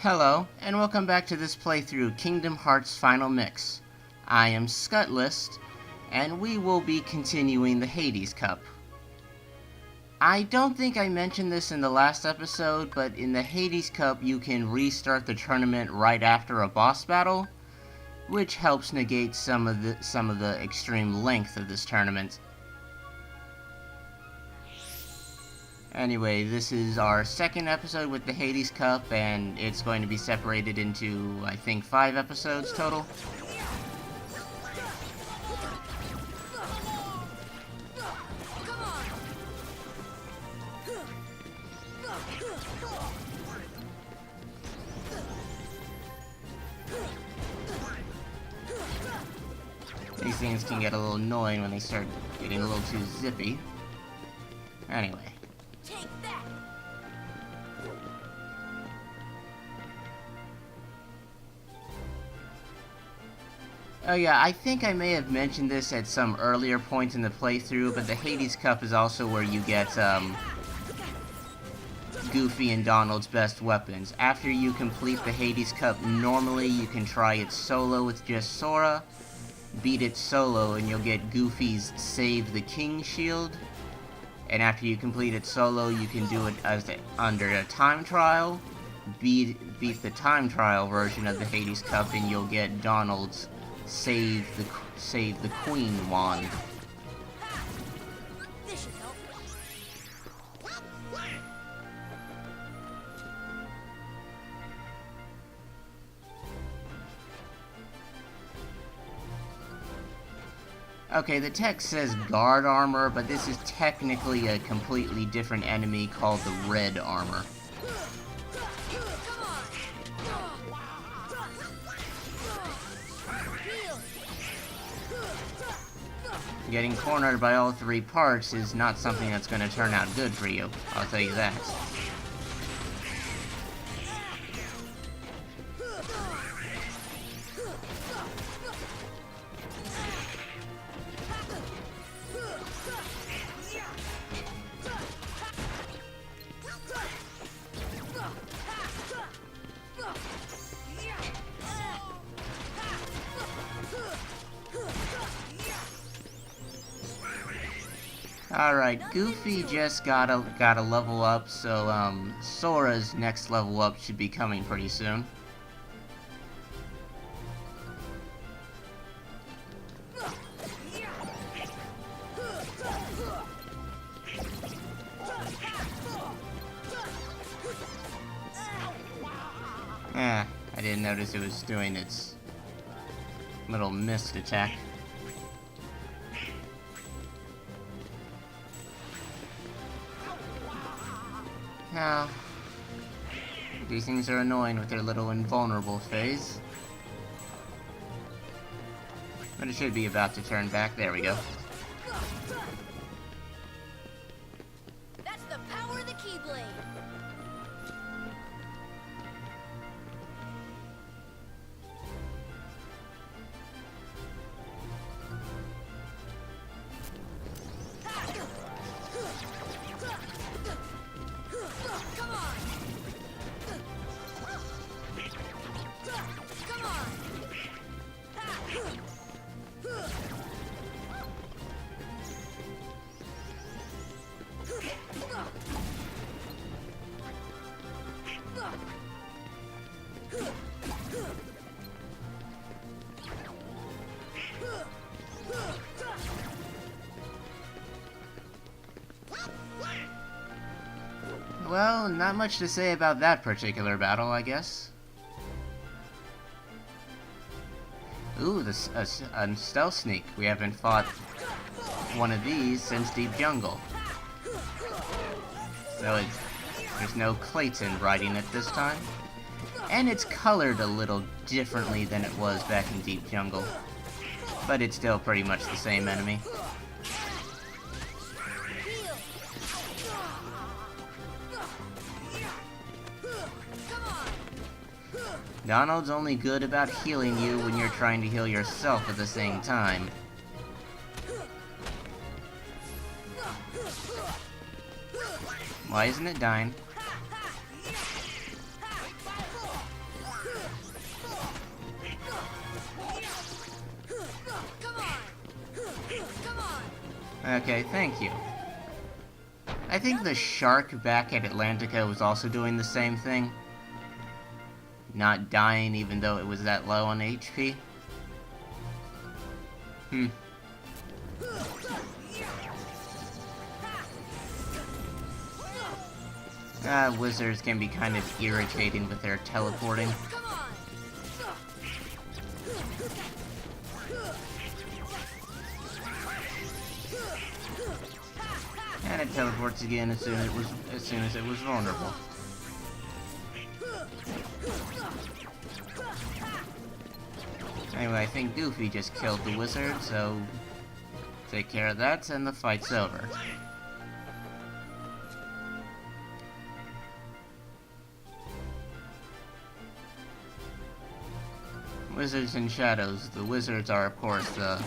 Hello, and welcome back to this playthrough Kingdom Hearts Final Mix. I am Scutlist, and we will be continuing the Hades Cup. I don't think I mentioned this in the last episode, but in the Hades Cup you can restart the tournament right after a boss battle, which helps negate some of the extreme length of this tournament. Anyway, this is our second episode with the Hades Cup, and it's going to be separated into, I think, 5 episodes total. These things can get a little annoying when they start getting a little too zippy. Anyway. Take that. Oh yeah, I think I may have mentioned this at some earlier point in the playthrough, but the Hades Cup is also where you get, Goofy and Donald's best weapons. After you complete the Hades Cup, normally you can try it solo with just Sora, beat it solo, and you'll get Goofy's Save the King shield. And after you complete it solo, you can do it under a time trial, beat the time trial version of the Hades Cup, and you'll get Donald's Save the Queen wand. This should help. Okay, the text says guard armor, but this is technically a completely different enemy called the red armor. Getting cornered by all 3 parts is not something that's going to turn out good for you, I'll tell you that. Alright, Goofy just got a level up, so Sora's next level up should be coming pretty soon. I didn't notice it was doing its little mist attack. Now, these things are annoying with their little invulnerable phase. But it should be about to turn back. There we go. That's the power of the Keyblade. Well, not much to say about that particular battle, I guess. Ooh, a stealth sneak. We haven't fought one of these since Deep Jungle. So there's no Clayton riding it this time. And it's colored a little differently than it was back in Deep Jungle. But it's still pretty much the same enemy. Donald's only good about healing you when you're trying to heal yourself at the same time. Why isn't it dying? Okay, thank you. I think the shark back at Atlantica was also doing the same thing. Not dying even though it was that low on HP. Wizards can be kind of irritating with their teleporting. Come on. And it teleports again as soon as it was vulnerable. Anyway, I think Goofy just killed the wizard, so take care of that and the fight's over. Wizards and Shadows. The wizards are, of course, the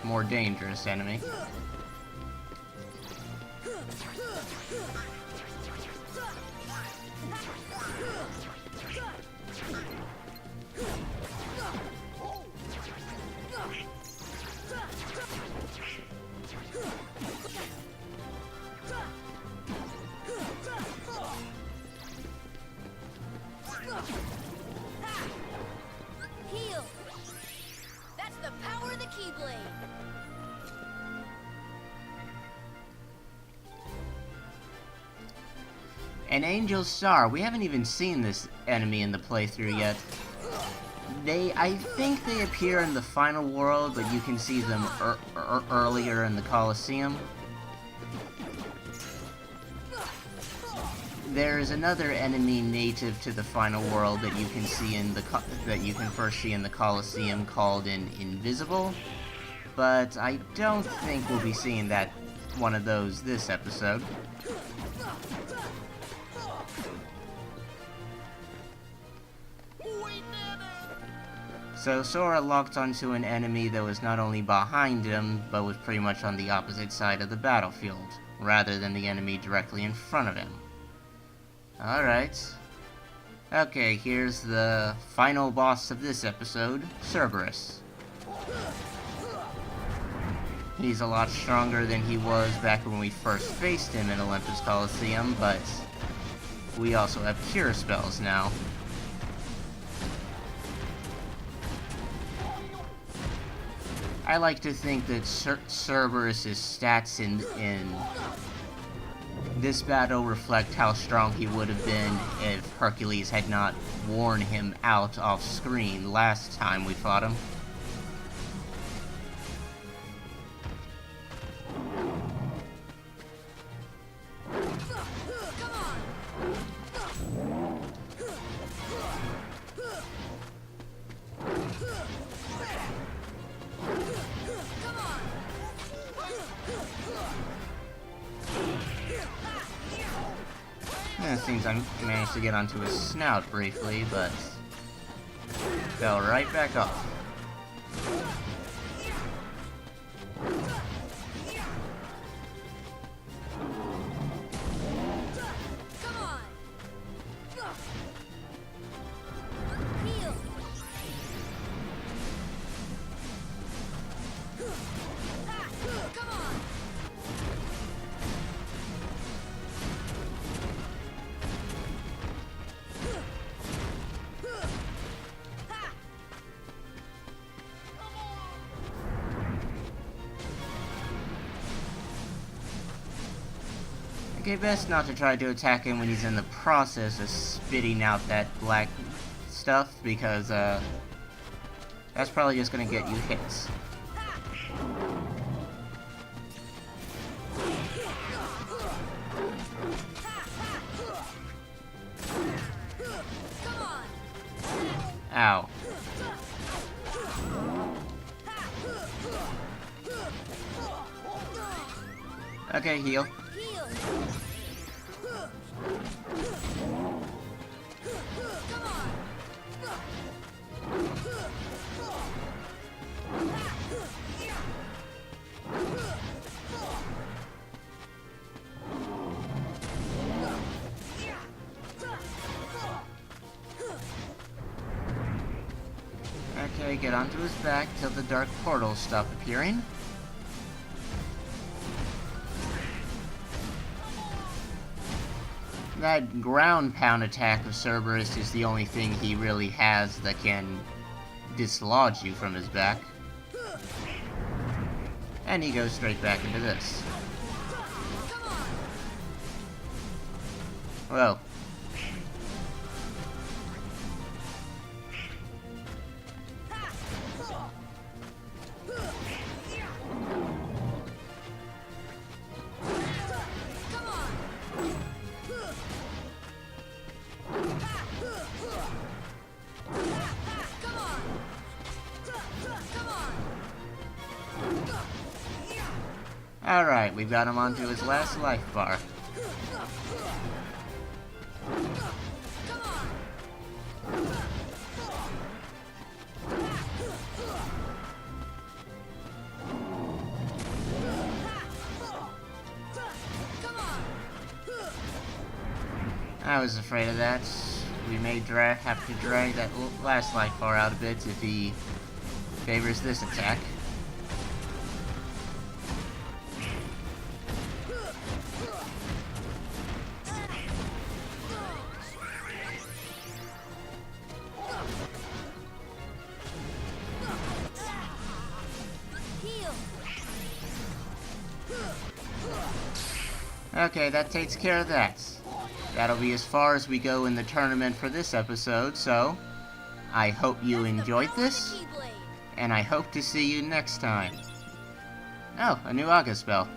more dangerous enemy. Heal. That's the power of the Keyblade. An Angel Star. We haven't even seen this enemy in the playthrough yet. I think they appear in the final world, but you can see them earlier in the Colosseum. There's another enemy native to the final world that you can see that you can first see in the Colosseum called an Invisible, but I don't think we'll be seeing one of those this episode. So Sora locked onto an enemy that was not only behind him, but was pretty much on the opposite side of the battlefield, rather than the enemy directly in front of him. Alright. Okay, here's the final boss of this episode, Cerberus. He's a lot stronger than he was back when we first faced him in Olympus Coliseum, but we also have cure spells now. I like to think that Cerberus' stats in this battle reflect how strong he would have been if Hercules had not worn him out off screen last time we fought him. It seems I managed to get onto his snout briefly, but fell right back off. Come on. Heal. Come on. Okay, best not to try to attack him when he's in the process of spitting out that black stuff, because that's probably just gonna get you hits. Ow. Okay, heal. Okay, get onto his back till the dark portals stop appearing. That ground pound attack of Cerberus is the only thing he really has that can dislodge you from his back. And he goes straight back into this. Whoa. Alright, we've got him onto his last life bar. I was afraid of that. We may have to drag that last life bar out a bit if he favors this attack. Okay, that takes care of that. That'll be as far as we go in the tournament for this episode, so I hope you enjoyed this, and I hope to see you next time. Oh, a new Aga spell.